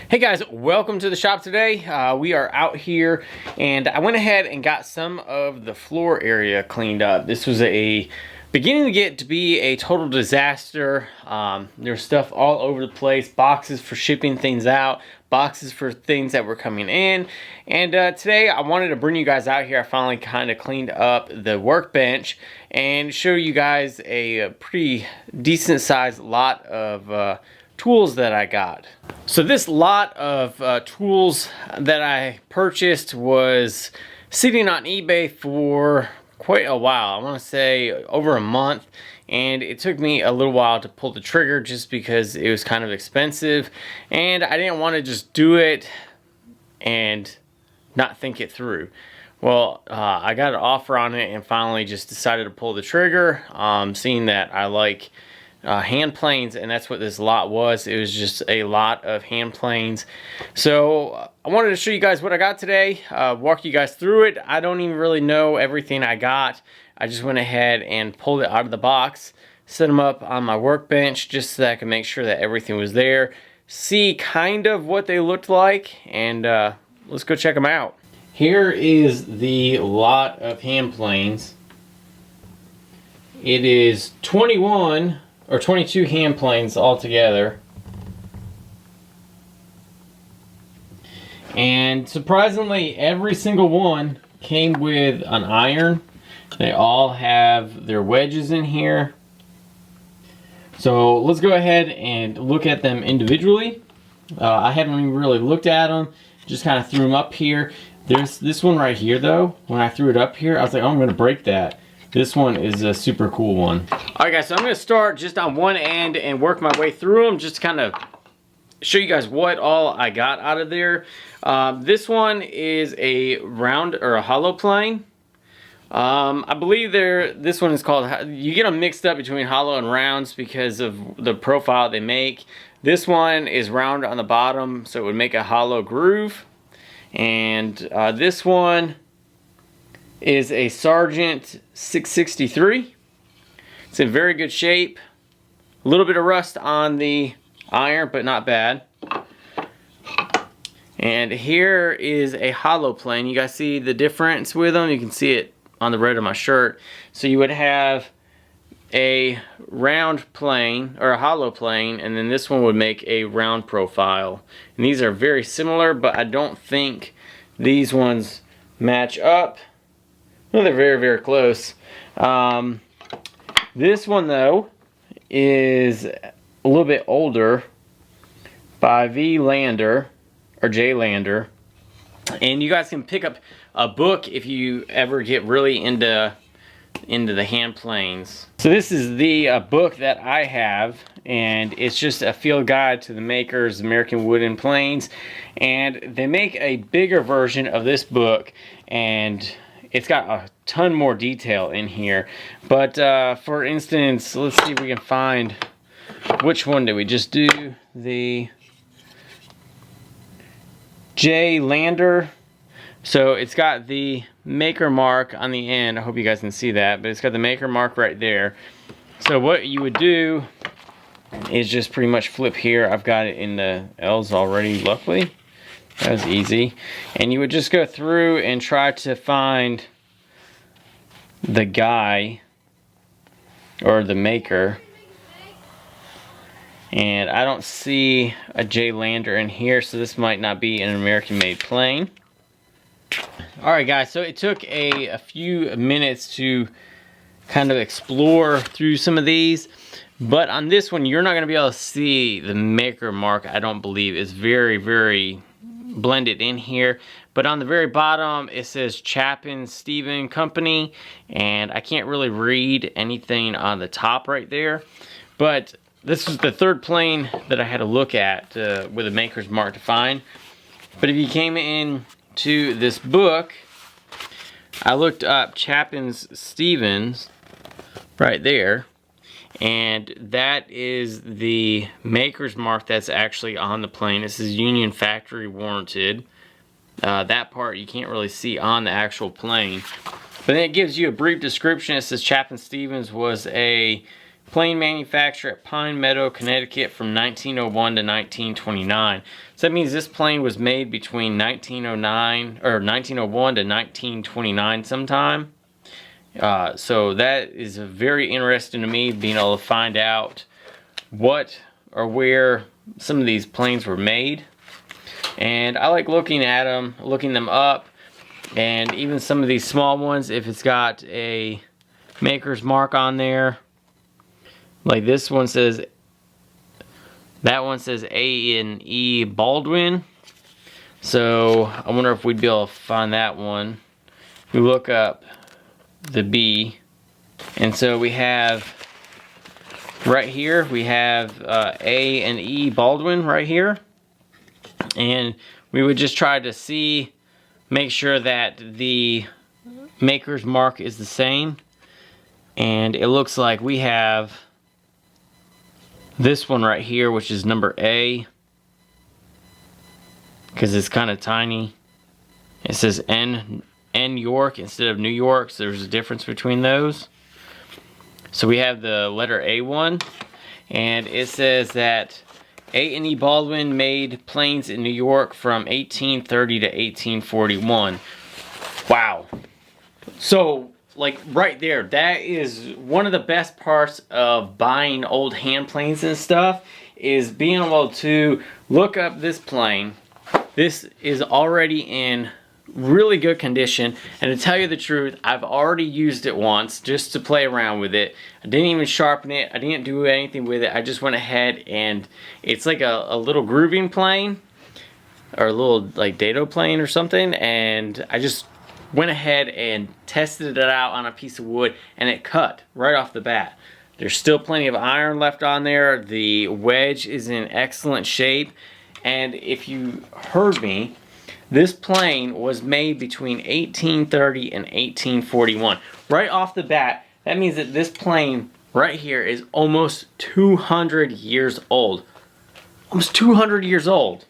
Hey guys, welcome to the shop today. We are out here and I went ahead and got some of the floor area cleaned up. This was beginning to get to be a total disaster. There's stuff all over the place, boxes for shipping things out, boxes for things that were coming in. And today I wanted to bring you guys out here. I finally kind of cleaned up the workbench and show you guys a pretty decent sized lot of tools that I got. So this lot of tools that I purchased was sitting on eBay for quite a while. I want to say over a month, and it took me a little while to pull the trigger just because it was kind of expensive and I didn't want to just do it and not think it through. Well, I got an offer on it and finally just decided to pull the trigger, seeing that I like hand planes, and that's what this lot was. It was just a lot of hand planes. So I wanted to show you guys what I got today, walk you guys through it. I don't even really know everything I got. I just went ahead and pulled it out of the box, set them up on my workbench just so that I could make sure that everything was there, see kind of what they looked like, and let's go check them out. Here is the lot of hand planes. It is 21 or 22 hand planes altogether. And surprisingly, every single one came with an iron. They all have their wedges in here. So let's go ahead and look at them individually. I haven't even really looked at them, just kind of threw them up here. There's this one right here though. When I threw it up here, I was like, oh, I'm gonna break that. This one is a super cool one. All right guys, so I'm gonna start just on one end and work my way through them, just to kind of show you guys what all I got out of there. This one is a round or a hollow plane. I believe this one is called, you get them mixed up between hollow and rounds because of the profile they make. This one is round on the bottom, so it would make a hollow groove. And this one is a Sargent 663. It's in very good shape. A little bit of rust on the iron, but not bad. And here is a hollow plane. You guys see the difference with them? You can see it on the red of my shirt. So you would have a round plane or a hollow plane, and then this one would make a round profile. And these are very similar, but I don't think these ones match up. Well, they're very, very close. This one, though, is a little bit older, by V. Lander, or J. Lander. And you guys can pick up a book if you ever get really into the hand planes. So this is the book that I have, and it's just a field guide to the makers, American Wooden Planes. And they make a bigger version of this book, and it's got a ton more detail in here. But for instance, let's see if we can find, which one did we just do? The J. Lander. So it's got the maker mark on the end. I hope you guys can see that, but it's got the maker mark right there. So what you would do is just pretty much flip here. I've got it in the L's already, luckily. That was easy. And you would just go through and try to find the guy or the maker. And I don't see a J. Lander in here, so this might not be an American made plane. Alright guys, so it took a few minutes to kind of explore through some of these. But on this one, you're not going to be able to see the maker mark, I don't believe. It's very, very blended in here. But on the very bottom, it says Chapin Stephen Company. And I can't really read anything on the top right there. But this was the third plane that I had to look at with a maker's mark to find. But if you came in to this book, I looked up Chapin's Stevens right there, and that is the maker's mark that's actually on the plane. This is Union Factory warranted. That part you can't really see on the actual plane, but then it gives you a brief description. It says Chapin Stevens was a plane manufactured at Pine Meadow, Connecticut from 1901 to 1929. So that means this plane was made between 1909 or 1901 to 1929 sometime. So that is very interesting to me, being able to find out what or where some of these planes were made. And I like looking at them, looking them up, and even some of these small ones, if it's got a maker's mark on there. Like this one says, that one says A&E Baldwin. So I wonder if we'd be able to find that one. We look up the B, and so we have right here, we have A&E Baldwin right here. And we would just try to see, make sure that the maker's mark is the same. And it looks like we have this one right here, which is number A, because it's kind of tiny. It says N York instead of New York, so there's a difference between those. So we have the letter A1, and it says that A&E Baldwin made planes in New York from 1830 to 1841. Wow. So, like right there, that is one of the best parts of buying old hand planes and stuff, is being able to look up this plane. This is already in really good condition, and to tell you the truth, I've already used it once just to play around with it. I didn't even sharpen it, I didn't do anything with it. I just went ahead, and it's like a little grooving plane, or a little like dado plane or something, and I just went ahead and tested it out on a piece of wood, and it cut right off the bat. There's still plenty of iron left on there. The wedge is in excellent shape, and if you heard me, this plane was made between 1830 and 1841. Right off the bat, that means that this plane right here is almost 200 years old. Almost 200 years old.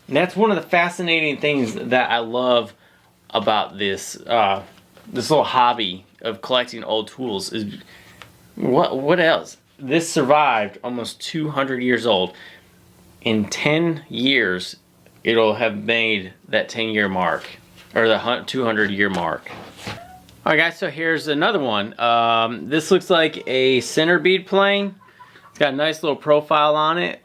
And that's one of the fascinating things that I love about this this little hobby of collecting old tools. Is what else? This survived almost 200 years old. In 10 years, it'll have made that 10-year mark, or the 200-year mark. Alright guys, so here's another one. This looks like a center bead plane. It's got a nice little profile on it.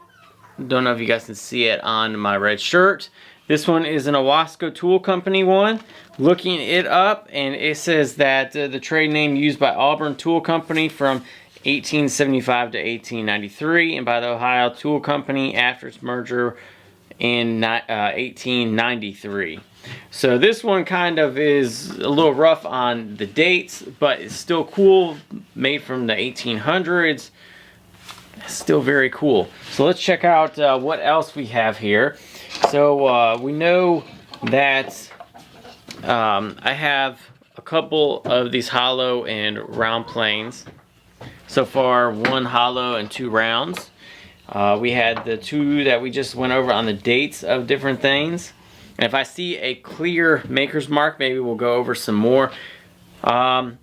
Don't know if you guys can see it on my red shirt. This one is an Owasco Tool Company one. Looking it up, and it says that the trade name used by Auburn Tool Company from 1875 to 1893, and by the Ohio Tool Company after its merger in 1893. So this one kind of is a little rough on the dates, but it's still cool. Made from the 1800s. Still very cool. So let's check out what else we have here. So we know that I have a couple of these hollow and round planes. So far, one hollow and two rounds. We had the two that we just went over on the dates of different things. And if I see a clear maker's mark, maybe we'll go over some more.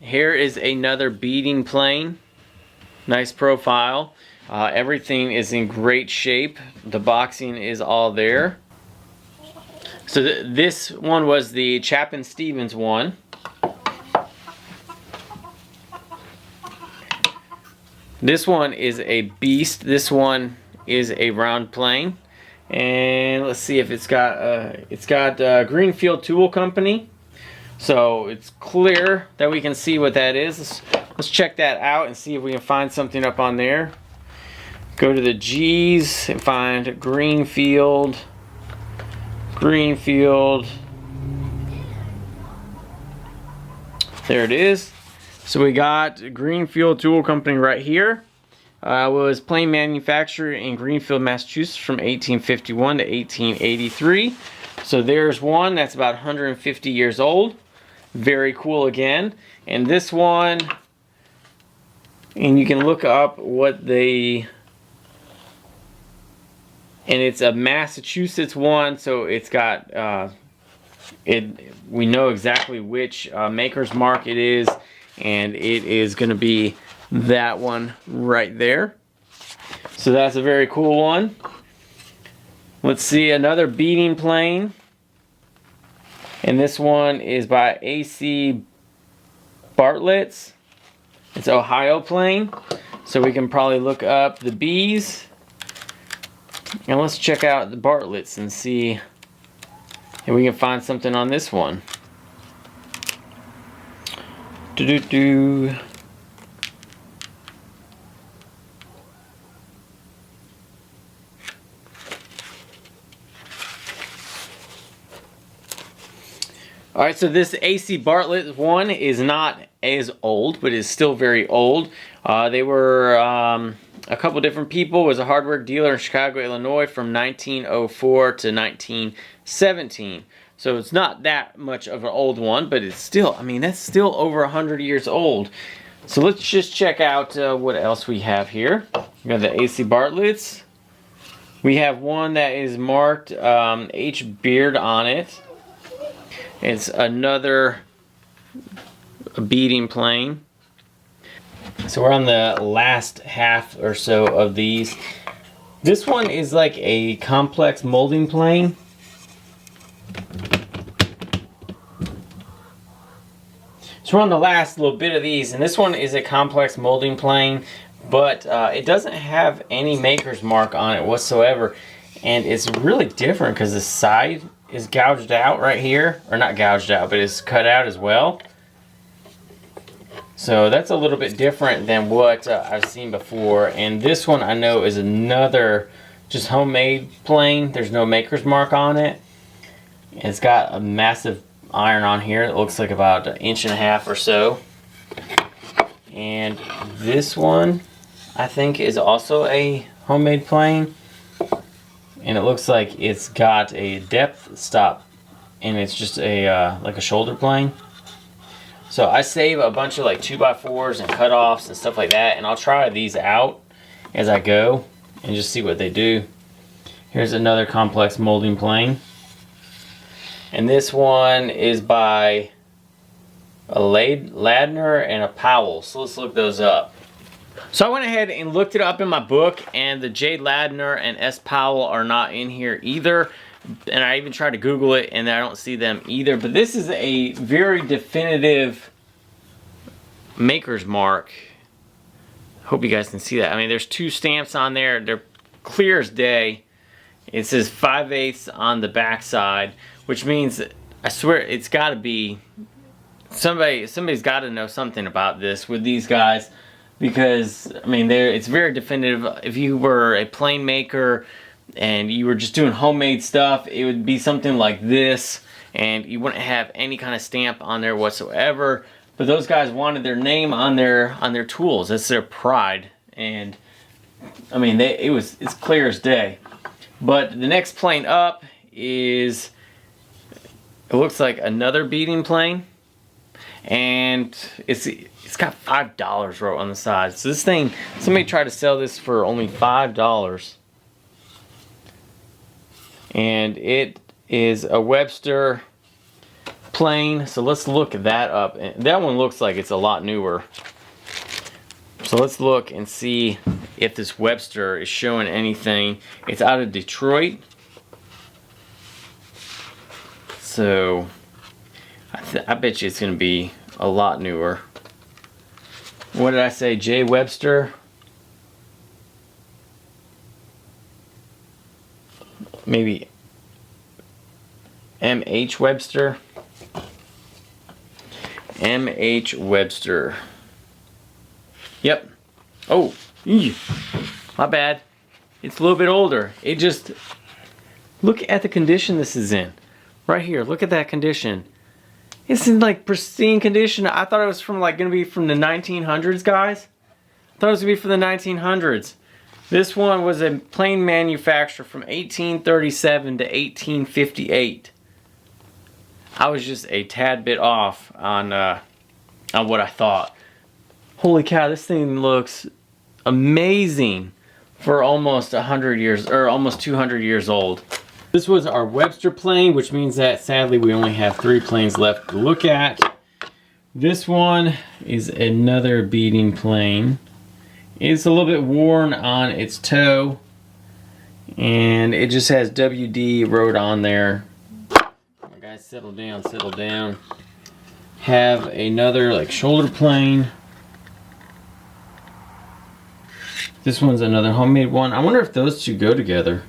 Here is another beading plane. Nice profile. Everything is in great shape. The boxing is all there. So this one was the Chapin Stevens one. This one is a beast. This one is a round plane, and let's see if it's got Greenfield Tool Company. So it's clear that we can see what that is. Let's check that out and see if we can find something up on there. Go to the G's and find Greenfield. There it is. So we got Greenfield Tool Company right here. Was plane manufactured in Greenfield, Massachusetts from 1851 to 1883. So there's one that's about 150 years old. Very cool again. And this one, and you can look up what they, and it's a Massachusetts one, so it's got we know exactly which maker's mark it is, and it is going to be that one right there. So that's a very cool one. Let's see, another beading plane. And this one is by AC Bartlett's. It's Ohio plane. So we can probably look up the B's. And let's check out the Bartlett's and see if we can find something on this one. Do-do-do. Alright, so this AC Bartlett one is not as old, but is still very old. They were a couple different people. It was a hardware dealer in Chicago, Illinois from 1904 to 1917. So it's not that much of an old one, but it's still, I mean, that's still over 100 years old. So let's just check out what else we have here. We got the AC Bartlett's. We have one that is marked H. Beard on it. It's another beading plane. So we're on the last half or so of these. This one is like a complex molding plane. So we're on the last little bit of these, and this one is a complex molding plane, but it doesn't have any maker's mark on it whatsoever. And it's really different because the side is gouged out right here, or not gouged out, but it's cut out as well. So that's a little bit different than what I've seen before. And this one I know is another just homemade plane. There's no maker's mark on it. It's got a massive iron on here. It looks like about 1.5 inches or so. And this one I think is also a homemade plane. And it looks like it's got a depth stop, and it's just a like a shoulder plane. So I save a bunch of like 2x4s and cutoffs and stuff like that, and I'll try these out as I go and just see what they do. Here's another complex molding plane, and this one is by a Ladner and a Powell. So let's look those up. So I went ahead and looked it up in my book, and the J. Ladner and S. Powell are not in here either. And I even tried to Google it, and I don't see them either. But this is a very definitive maker's mark. Hope you guys can see that. I mean, there's 2 stamps on there. They're clear as day. It says 5/8 on the back side, which means, I swear, it's got to be somebody's got to know something about this with these guys. Because, I mean, it's very definitive. If you were a plane maker and you were just doing homemade stuff, it would be something like this, and you wouldn't have any kind of stamp on there whatsoever. But those guys wanted their name on their tools. That's their pride. And, I mean, it's clear as day. But the next plane up is, it looks like another beading plane. And it's got $5 wrote on the side. So this thing, somebody tried to sell this for only $5. And it is a Webster plane. So let's look that up. And that one looks like it's a lot newer. So let's look and see if this Webster is showing anything. It's out of Detroit. So I bet you it's going to be a lot newer. What did I say? J. Webster? Maybe M.H. Webster? M.H. Webster. Yep. Oh, my bad. It's a little bit older. It just, look at the condition this is in. Right here, look at that condition. It's in like pristine condition. I thought it was from like gonna be from the 1900s, guys. I thought it was gonna be from the 1900s. This one was a plane manufacturer from 1837 to 1858. I was just a tad bit off on what I thought. Holy cow, this thing looks amazing for almost 100 years, or almost 200 years old. This was our Webster plane, which means that sadly we only have 3 planes left to look at. This one is another beading plane. It's a little bit worn on its toe, and it just has WD wrote on there. Guys, settle down, settle down. Have another like shoulder plane. This one's another homemade one. I wonder if those two go together.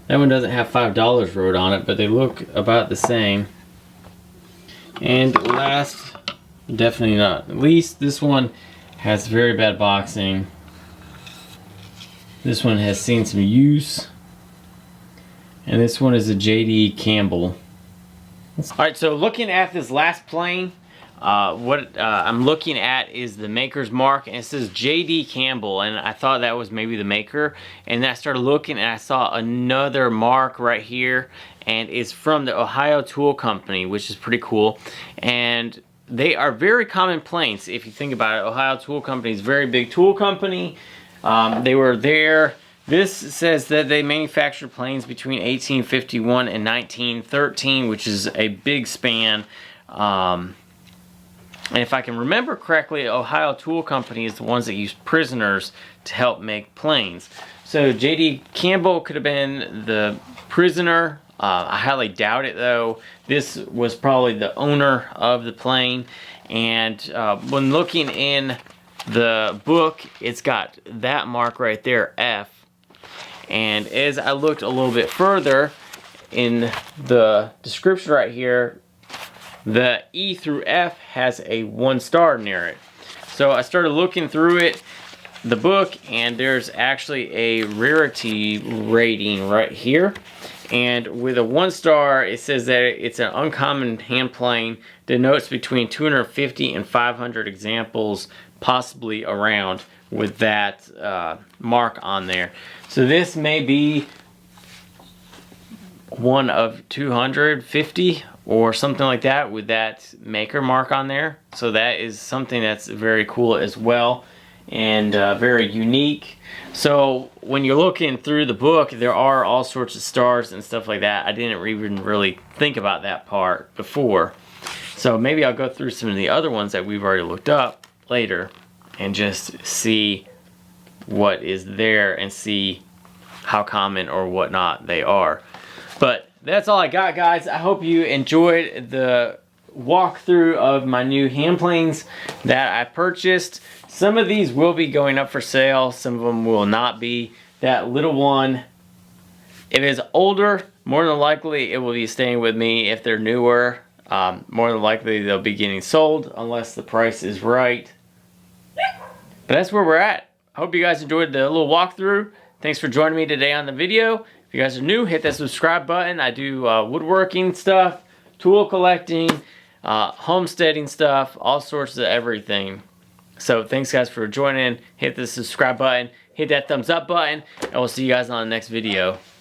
That one doesn't have $5 wrote on it, but they look about the same. And last, definitely not least, this one has very bad boxing. This one has seen some use. And this one is a J.D. Campbell. Alright, so looking at this last plane, what I'm looking at is the maker's mark, and it says J.D. Campbell, and I thought that was maybe the maker, and then I started looking and I saw another mark right here, and it's from the Ohio Tool Company, which is pretty cool. And they are very common planes if you think about it. Ohio Tool Company is a very big tool company. They were there. This says that they manufactured planes between 1851 and 1913, which is a big span. And if I can remember correctly, Ohio Tool Company is the ones that use prisoners to help make planes. So J.D. Campbell could have been the prisoner. I highly doubt it though. This was probably the owner of the plane. And when looking in the book, it's got that mark right there, F. And as I looked a little bit further in the description right here, the E through F has a 1 star near it. So I started looking through it, the book, and there's actually a rarity rating right here. And with a 1 star, it says that it's an uncommon hand plane, denotes between 250 and 500 examples possibly around with that mark on there. So this may be one of 250 or something like that with that maker mark on there. So that is something that's very cool as well, and very unique. So when you're looking through the book, there are all sorts of stars and stuff like that. I didn't even really think about that part before. So maybe I'll go through some of the other ones that we've already looked up later and just see what is there and see how common or whatnot they are. But that's all I got, guys. I hope you enjoyed the walkthrough of my new hand planes that I purchased. Some of these will be going up for sale, some of them will not be. That little one, if it's older, more than likely it will be staying with me. If they're newer, more than likely they'll be getting sold unless the price is right. But that's where we're at. I hope you guys enjoyed the little walkthrough. Thanks for joining me today on the video. If you guys are new, hit that subscribe button. I do woodworking stuff, tool collecting, homesteading stuff, all sorts of everything. So thanks guys for joining. Hit the subscribe button, hit that thumbs up button, and we'll see you guys on the next video.